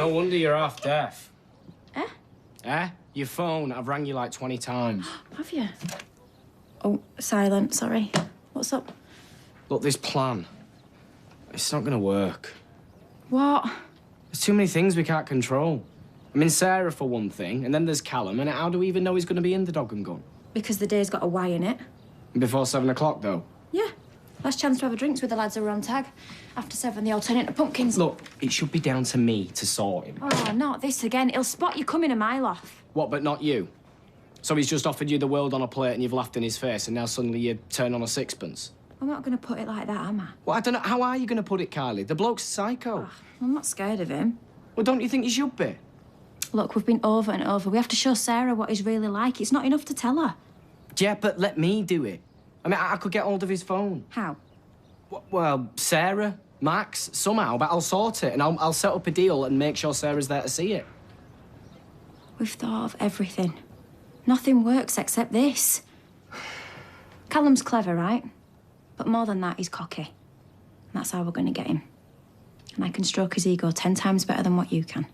No wonder you're half deaf. Eh? Eh? Your phone, I've rang you like 20 times. Have you? Oh, silent, sorry. What's up? Look, this plan, it's not gonna work. What? There's too many things we can't control. I mean, Sarah for one thing, and then there's Callum, and how do we even know he's gonna be in the Dog and Gun? Because the day's got a Y in it. Before 7 o'clock, though? Yeah. Last chance to have a drinks with the lads who were on tag. After 7, they all turn into pumpkins. Look, it should be down to me to sort him. Oh, not this again. He'll spot you coming a mile off. What, but not you? So he's just offered you the world on a plate and you've laughed in his face and now suddenly you turn on a sixpence? I'm not going to put it like that, am I? Well, I don't know. How are you going to put it, Kylie? The bloke's psycho. Oh, I'm not scared of him. Well, don't you think you should be? Look, we've been over and over. We have to show Sarah what he's really like. It's not enough to tell her. Yeah, but let me do it. I mean, I could get hold of his phone. How? Well, Sarah, Max, somehow, but I'll sort it and I'll set up a deal and make sure Sarah's there to see it. We've thought of everything. Nothing works except this. Callum's clever, right? But more than that, he's cocky. And that's how we're going to get him. And I can stroke his ego 10 times better than what you can.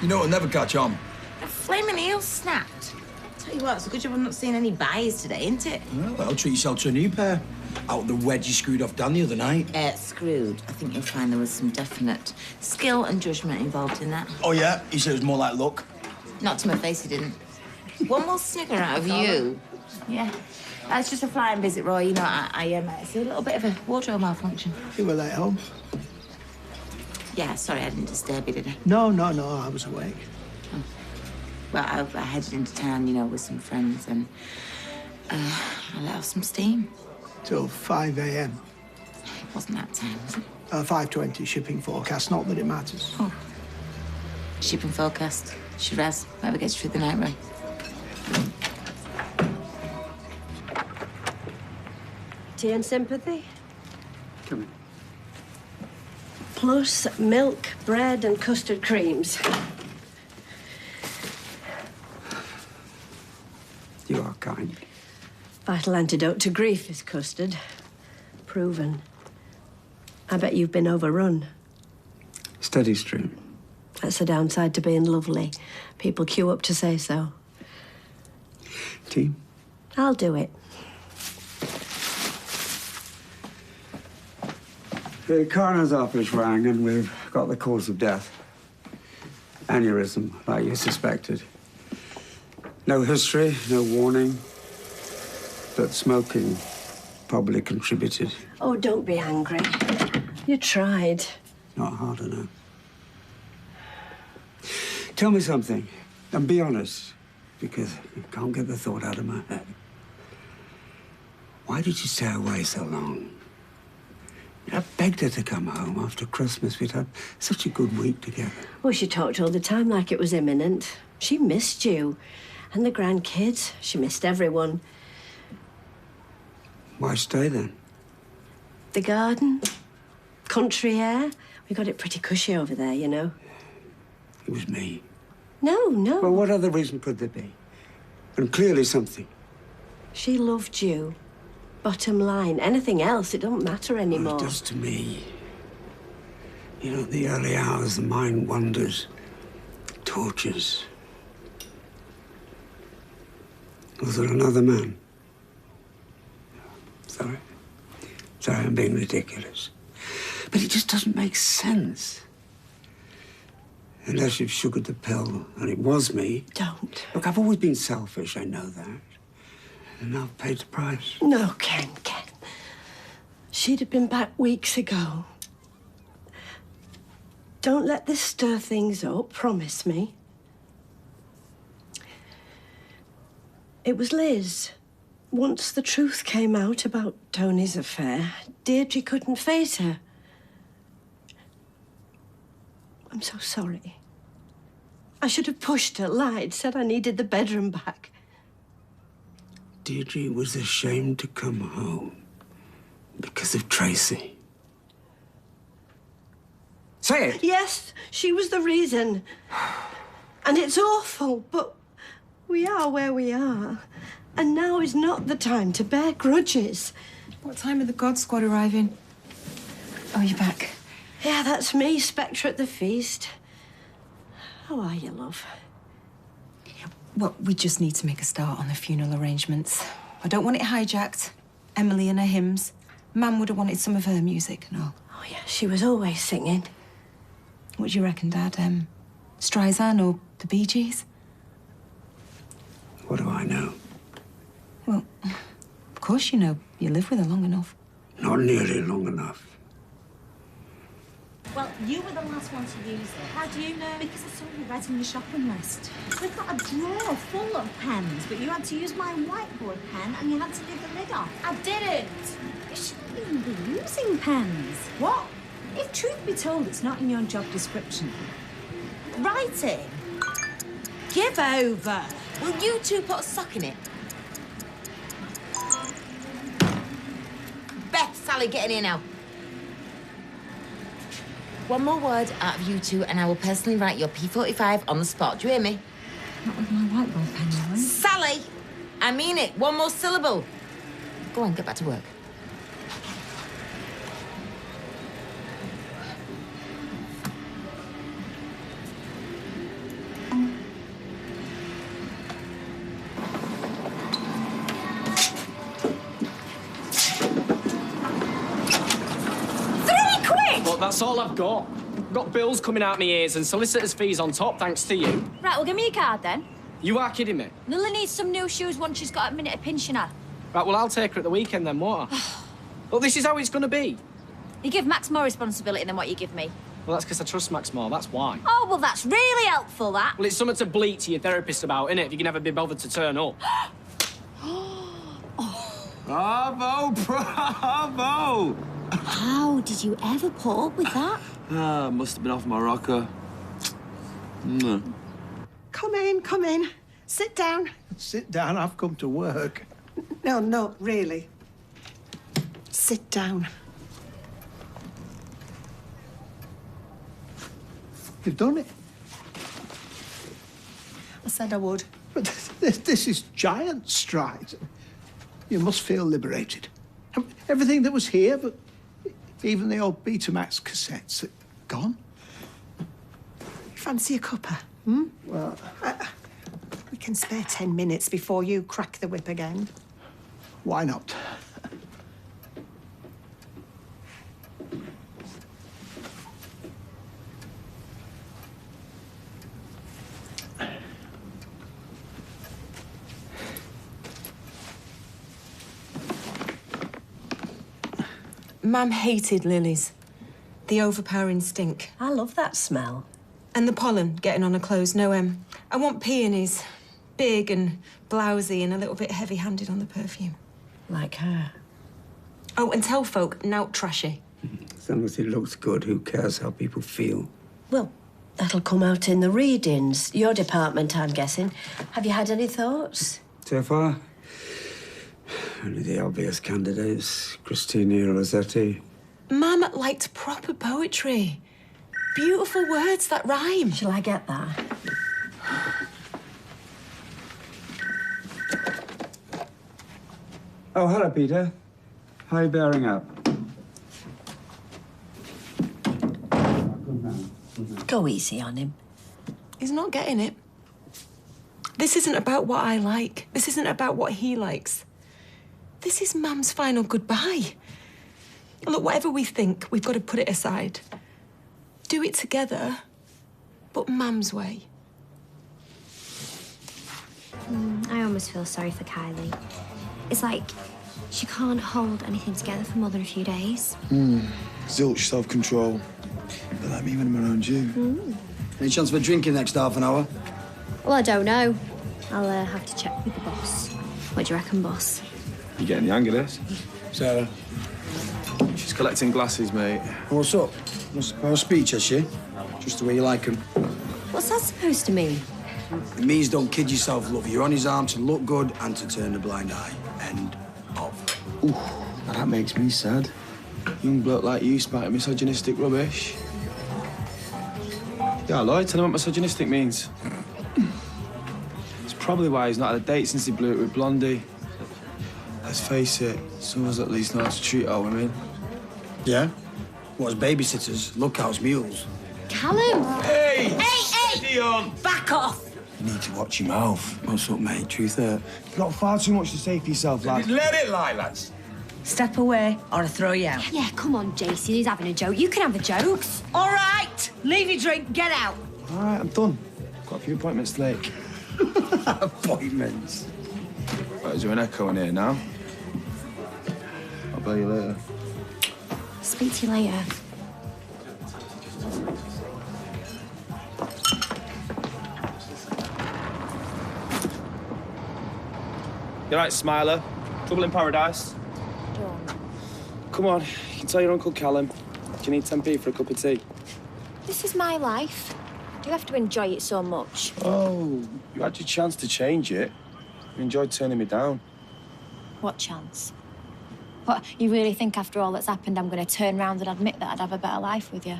You know, it'll never catch on. The flaming eel snapped. Tell you what, it's a good job I'm not seeing any buys today, isn't it? Well, treat yourself to a new pair. Out of the wedge you screwed off Dan the other night. Screwed. I think you'll find there was some definite skill and judgment involved in that. Oh, yeah? He said it was more like luck. Not to my face, he didn't. One more snigger out of you. Yeah. That's just a flying visit, Roy. You know, it's a little bit of a wardrobe malfunction. You were late home? Yeah, sorry, I didn't disturb you, did I? No, I was awake. Oh. Well, I headed into town, you know, with some friends, and I let off some steam. Till 5 a.m. It wasn't that time, was it? 5:20 shipping forecast, not that it matters. Oh. Shipping forecast. Shiraz. Whoever gets through the night, Roy. Tea and sympathy? Come in. Plus milk, bread and custard creams. You are kind. Vital antidote to grief is custard. Proven. I bet you've been overrun. Steady stream. That's the downside to being lovely. People queue up to say so. Tea? I'll do it. The coroner's office rang and we've got the cause of death. Aneurysm, like you suspected. No history, no warning. But smoking probably contributed. Oh, don't be angry. You tried. Not hard enough. Tell me something, and be honest, because I can't get the thought out of my head. Why did you stay away so long? I begged her to come home after Christmas. We'd had such a good week together. Well, she talked all the time like it was imminent. She missed you. And the grandkids. She missed everyone. Why stay then? The garden. Country air. We got it pretty cushy over there, you know. It was me. No. Well, what other reason could there be? And clearly something. She loved you. Bottom line. Anything else, it don't matter anymore. Well, it does to me. You know, the early hours, the mind wanders, tortures. Was there another man? Sorry. Sorry, I'm being ridiculous. But it just doesn't make sense. Unless you've sugared the pill, and it was me. Don't. Look, I've always been selfish, I know that. And I've paid the price. No, Ken. She'd have been back weeks ago. Don't let this stir things up, promise me. It was Liz. Once the truth came out about Tony's affair, Deirdre couldn't face her. I'm so sorry. I should have pushed her, lied, said I needed the bedroom back. Deirdre was ashamed to come home because of Tracy. Say it! Yes, she was the reason. And it's awful, but we are where we are. And now is not the time to bear grudges. What time are the God Squad arriving? Oh, you're back. Yeah, that's me, Spectre at the feast. How are you, love? Well, we just need to make a start on the funeral arrangements. I don't want it hijacked. Emily and her hymns. Mam would have wanted some of her music and all. Oh, yeah, she was always singing. What do you reckon, Dad? Streisand or the Bee Gees? What do I know? Well, of course you know. You live with her long enough. Not nearly long enough. Well, you were the last one to use it. How do you know? Because I saw you writing your shopping list. We've got a drawer full of pens, but you had to use my whiteboard pen and you had to leave the lid off. I didn't. You shouldn't even be using pens. What? If truth be told, it's not in your job description. Writing? Give over. Will you two put a sock in it? Beth, Sally, get in here now. One more word out of you two, and I will personally write your P45 on the spot. Do you hear me? Not with my whiteboard pen, you won't. Sally! I mean it. One more syllable. Go on, get back to work. But that's all I've got. I've got bills coming out my ears and solicitor's fees on top, thanks to you. Right, well, give me your card then. You are kidding me. Lily needs some new shoes once she's got a minute of pinching her. Right, well, I'll take her at the weekend then, won't I? Well, this is how it's going to be. You give Max more responsibility than what you give me. Well, that's because I trust Max more, that's why. Oh, well, that's really helpful, that. Well, it's something to bleat to your therapist about, innit, if you can never be bothered to turn up. Bravo, bravo! How did you ever put up with that? Must have been off my rocker. Come in. Sit down. Sit down, I've come to work. No, really. Sit down. You've done it. I said I would. But this is giant strides. You must feel liberated. Everything that was here, but even the old Betamax cassettes, are gone. Fancy a cuppa? Well, We can spare 10 minutes before you crack the whip again. why not? Mam hated lilies. The overpowering stink. I love that smell. And the pollen getting on her clothes. No, I want peonies. Big and blousy and a little bit heavy-handed on the perfume. Like her. Oh, and tell folk, nout trashy. As long as it looks good, who cares how people feel? Well, that'll come out in the readings. Your department, I'm guessing. Have you had any thoughts? So far, only the obvious candidates, Christina Rossetti. Mam liked proper poetry. Beautiful words that rhyme. Shall I get that? Oh, hello, Peter. How are you bearing up? Go easy on him. He's not getting it. This isn't about what I like. This isn't about what he likes. This is Mam's final goodbye. Look, whatever we think, we've got to put it aside. Do it together, but Mam's way. I almost feel sorry for Kylie. It's like she can't hold anything together for more than a few days. Zilch, self-control. But like me when I'm around you. Any chance of a drinking next half an hour? Well, I don't know. I'll have to check with the boss. What do you reckon, boss? You're getting the hang of this. Sarah. She's collecting glasses, mate. What's up? What's her speech, has she? Just the way you like them. What's that supposed to mean? It means don't kid yourself, love. You're on his arm to look good and to turn a blind eye. End of. Ooh, that makes me sad. Young bloke like you spouting misogynistic rubbish. Yeah, Lloyd, tell him what misogynistic means. It's probably why he's not had a date since he blew it with Blondie. Let's face it, some of us at least know how to treat our women. Yeah? What, as babysitters, lookouts, mules? Callum! Hey! Hey! Dion! Back off! You need to watch your mouth. What's up, mate? Truth hurt. You've got far too much to say for yourself, lad. Let it lie, lads. Step away or I throw you out. Yeah, come on, Jason. He's having a joke. You can have the jokes. All right, leave your drink, get out. All right, I'm done. Got a few appointments to make. Appointments. Right, is there an echo in here now? I'll bell you later. Speak to you later. You right, Smiler? Trouble in paradise? Come on, you can tell your Uncle Callum. Do you need 10p for a cup of tea? This is my life. Do you have to enjoy it so much? Oh, you had your chance to change it. You enjoyed turning me down. What chance? What, you really think after all that's happened I'm going to turn round and admit that I'd have a better life with you?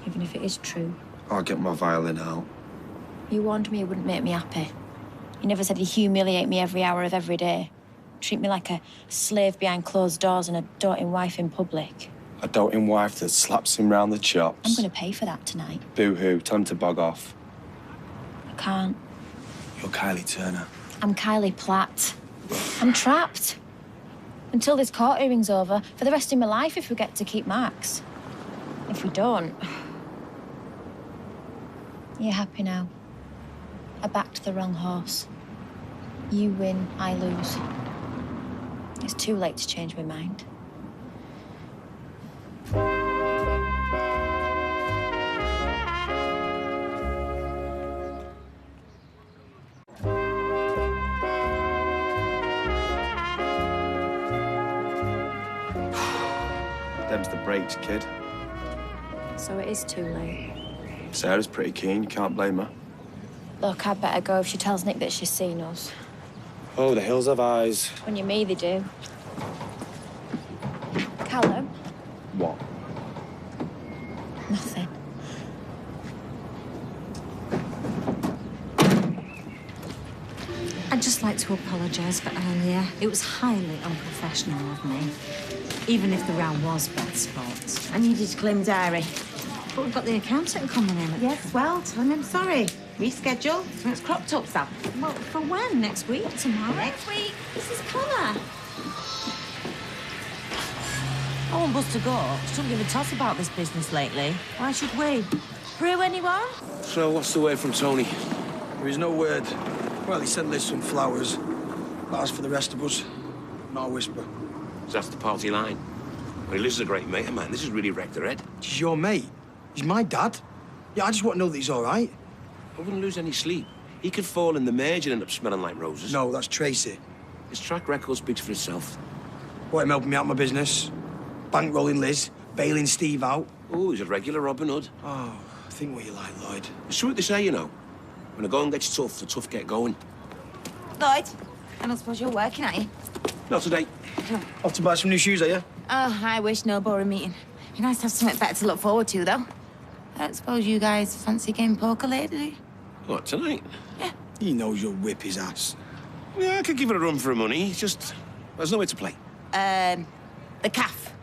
Even if it is true. I'll get my violin out. You warned me it wouldn't make me happy. You never said you'd humiliate me every hour of every day. Treat me like a slave behind closed doors and a doting wife in public. A doting wife that slaps him round the chops. I'm going to pay for that tonight. Boo-hoo, tell him to bog off. I can't. You're Kylie Turner. I'm Kylie Platt. I'm trapped. Until this court hearing's over, for the rest of my life if we get to keep Max. If we don't... You're happy now. I backed the wrong horse. You win, I lose. It's too late to change my mind. Them's the breaks, kid. So it is too late. Sarah's pretty keen, you can't blame her. Look, I'd better go if she tells Nick that she's seen us. Oh, the hills have eyes. When you're me, they do. Callum? What? Nothing. I'd just like to apologise for earlier. It was highly unprofessional of me. Even if the row was bad sport. I needed to claim diary. But we've got the accountant coming in. Yes, well, tell him I'm sorry. Reschedule. So it's cropped up, Sam. Well, for when? Next week? Tomorrow? Next week. This is Connor. I want Buzz to go. She don't give a toss about this business lately. Why should we? Brew anyone? So, what's the word from Tony? There is no word. Well, he sent Liz some flowers. But as for the rest of us, not a whisper. So that's the party line. Well, Liz is a great mate of mine. This has really wrecked her head. He's your mate. He's my dad. Yeah, I just want to know that he's all right. I wouldn't lose any sleep. He could fall in the merge and end up smelling like roses. No, that's Tracy. His track record speaks for itself. What, him helping me out my business? Bankrolling Liz, bailing Steve out. Oh, he's a regular Robin Hood. Oh, think what you like, Lloyd. It's true what they say, you know. When the going gets tough, the tough get going. Lloyd, I don't suppose you're working, are you? Not today. Off to buy some new shoes, are you? Oh, I wish, no boring meeting. Be nice to have something better to look forward to, though. I don't suppose you guys fancy game poker later, do you? What, tonight? Yeah. He knows you'll whip his ass. Yeah, I could give it a run for money. It's just, there's nowhere to play. The calf.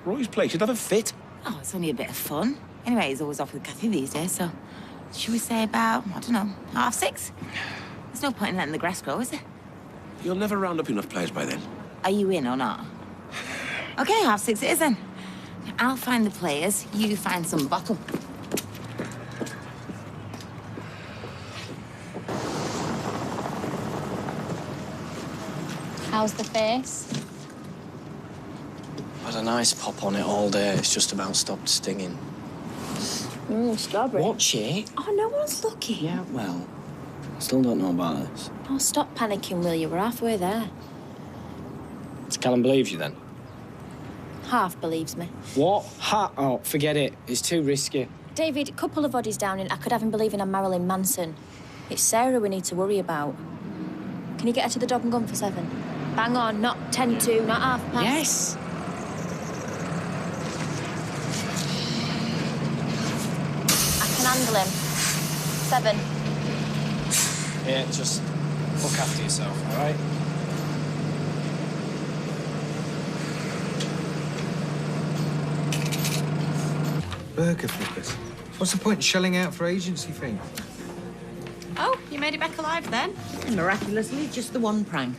Roy's place, you'd have a fit. Oh, it's only a bit of fun. Anyway, he's always off with Kathy these days, so... Should we say about, I don't know, 6:30? There's no point in letting the grass grow, is there? You'll never round up enough players by then. Are you in or not? OK, 6:30 it is then. I'll find the players, you find some bottle. How's the face? Had a nice pop on it all day. It's just about stopped stinging. Strawberry. Watch it. Oh, no one's looking. Yeah, well, I still don't know about this. Oh, stop panicking, will you? We're halfway there. Does Callum believe you then? Half believes me. What? Oh, forget it. It's too risky. David, a couple of bodies down and I could have him believing I'm Marilyn Manson. It's Sarah we need to worry about. Can you get her to the Dog and Gun for 7? Bang on, not 10-2, not half past. Yes. I can handle him. 7. Here, just look after yourself, all right? Burger flippers. What's the point in shelling out for agency fee? Oh, you made it back alive then? Miraculously, just the one prang.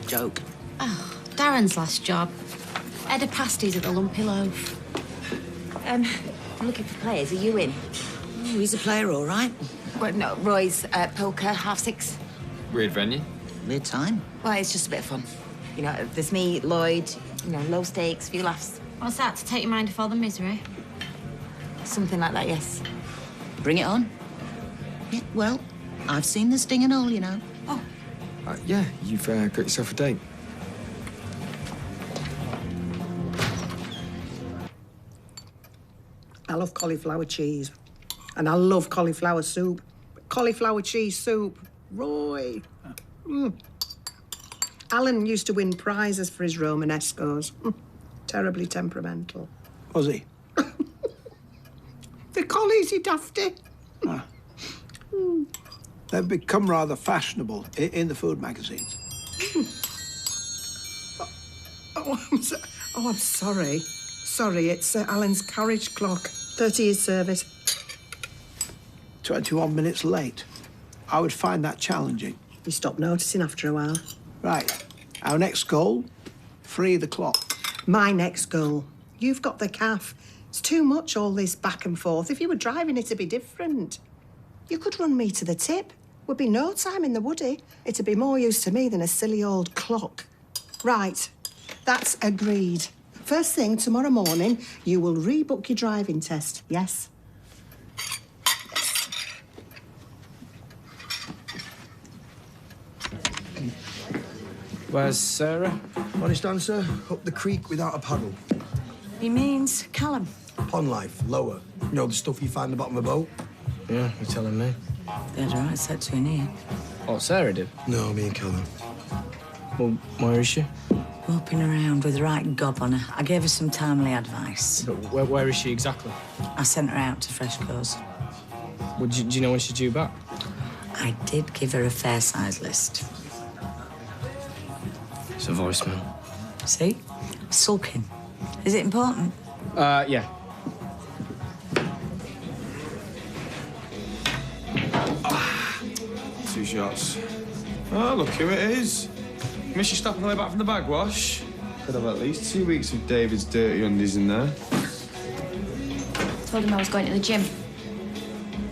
Joke. Oh, Darren's last job. Head of pasties at the Lumpy Loaf. I'm looking for players. Are you in? Oh, he's a player, all right. Well, no, Roy's poker, 6:30. Weird venue. Weird time. Well, it's just a bit of fun. You know, there's me, Lloyd, you know, low stakes, few laughs. What's that, to take your mind off all the misery? Something like that, yes. Bring it on. Yeah, well, I've seen the sting and all, you know. Oh. Yeah, you've got yourself a date. I love cauliflower cheese. And I love cauliflower soup. Cauliflower cheese soup. Roy. Alan used to win prizes for his Romanescos. Terribly temperamental. Was he? The collies, he dafty. They've become rather fashionable in the food magazines. I'm sorry. Sorry, it's Alan's carriage clock. 30 years service. 21 minutes late. I would find that challenging. You stop noticing after a while. Right. Our next goal, free the clock. My next goal. You've got the calf. It's too much, all this back and forth. If you were driving, it'd be different. You could run me to the tip. Would be no time in the woody. It'd be more use to me than a silly old clock. Right. That's agreed. First thing tomorrow morning, you will rebook your driving test, yes? Where's Sarah? Honest answer, up the creek without a paddle. He means Callum. Pond life, lower. You know, the stuff you find in the bottom of a boat? Yeah, you're telling me. They had a right set to in here. Oh, Sarah did? No, me and Callum. Well, where is she? Moping around with the right gob on her. I gave her some timely advice. But where is she exactly? I sent her out to Freshco's. Well, do you know when she's due back? I did give her a fair size list. It's a voicemail. See? Sulking. Is it important? Yeah. Two shots. Oh, look who it is. Miss you stop on the way back from the bag wash? Could have at least 2 weeks of David's dirty undies in there. Told him I was going to the gym.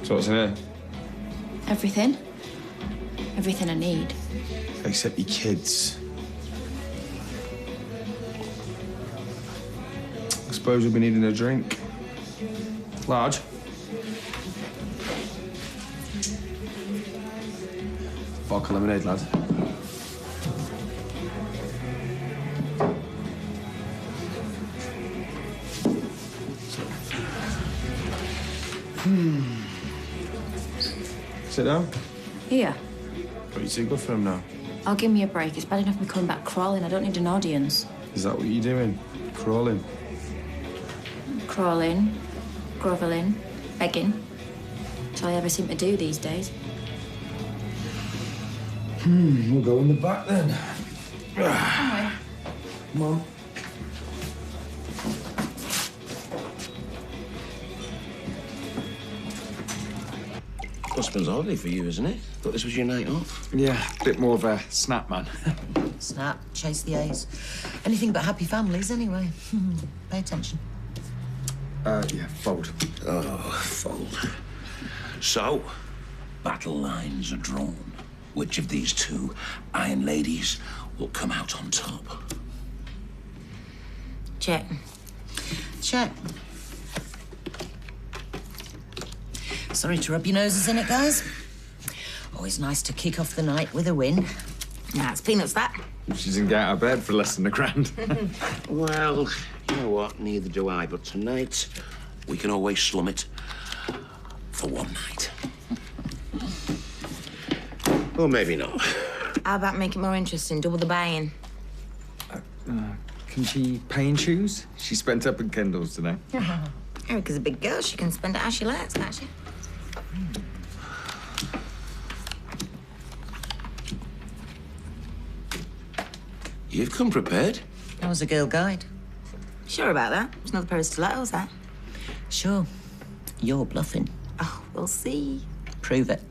So what's in here? Everything. Everything I need. Except your kids. I suppose you'll be needing a drink. Large. Vodka lemonade, lad. Sit down. Here. Are you too good for him now? I'll give me a break. It's bad enough me coming back crawling. I don't need an audience. Is that what you're doing? Crawling? Crawling, grovelling, begging. That's all I ever seem to do these days. We'll go in the back then. Come on. Husband's holiday for you, isn't it? Thought this was your night off. Yeah, a bit more of a snap man. Snap, chase the A's. Anything but happy families, anyway. Pay attention. Yeah, fold. Oh, fold. So, battle lines are drawn. Which of these two Iron Ladies will come out on top? Check. Check. Sorry to rub your noses in it, guys. Always nice to kick off the night with a win. Nah, it's peanuts, that. She doesn't get out of bed for less than £1,000. Well, you know what? Neither do I. But tonight, we can always slum it for one night. Or maybe not. How about make it more interesting? Double the buy-in. Can she pay in shoes? She spent up in Kendall's today. Erica's a big girl. She can spend it as she likes, can't she? You've come prepared. I was a girl guide. Sure about that? There's another pair of stilettos, that. Sure. You're bluffing. Oh, we'll see. Prove it.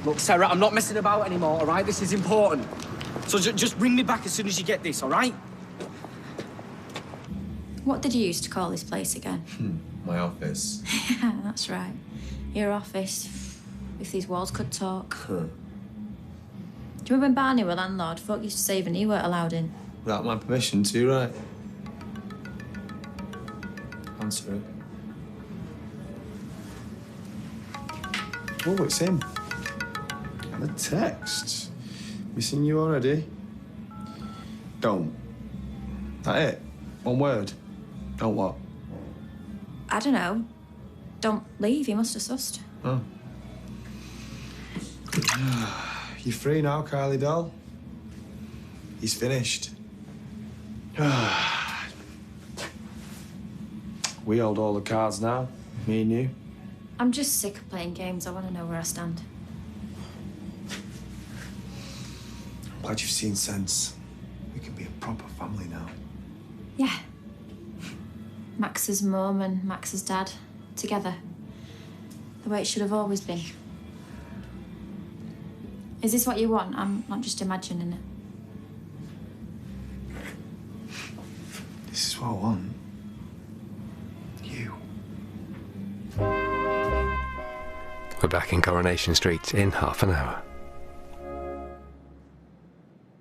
Look, Sarah, I'm not messing about anymore, all right? This is important. So just ring me back as soon as you get this, all right? What did you used to call this place again? My office. Yeah, that's right. Your office. If these walls could talk. Do you remember when Barney were landlord? Folk used to say even he weren't allowed in. Without my permission too, right? Answer it. Oh, it's him. And a text. Missing you already? Don't. That it? One word? Don't what? I don't know. Don't leave, he must have sussed. Oh. You're free now, Kylie doll. He's finished. We hold all the cards now, me and you. I'm just sick of playing games. I want to know where I stand. I'm glad you've seen sense. We can be a proper family now. Yeah. Max's mum and Max's dad together. The way it should have always been. Is this what you want? I'm not just imagining it. This is what I want. You. We're back in Coronation Street in half an hour.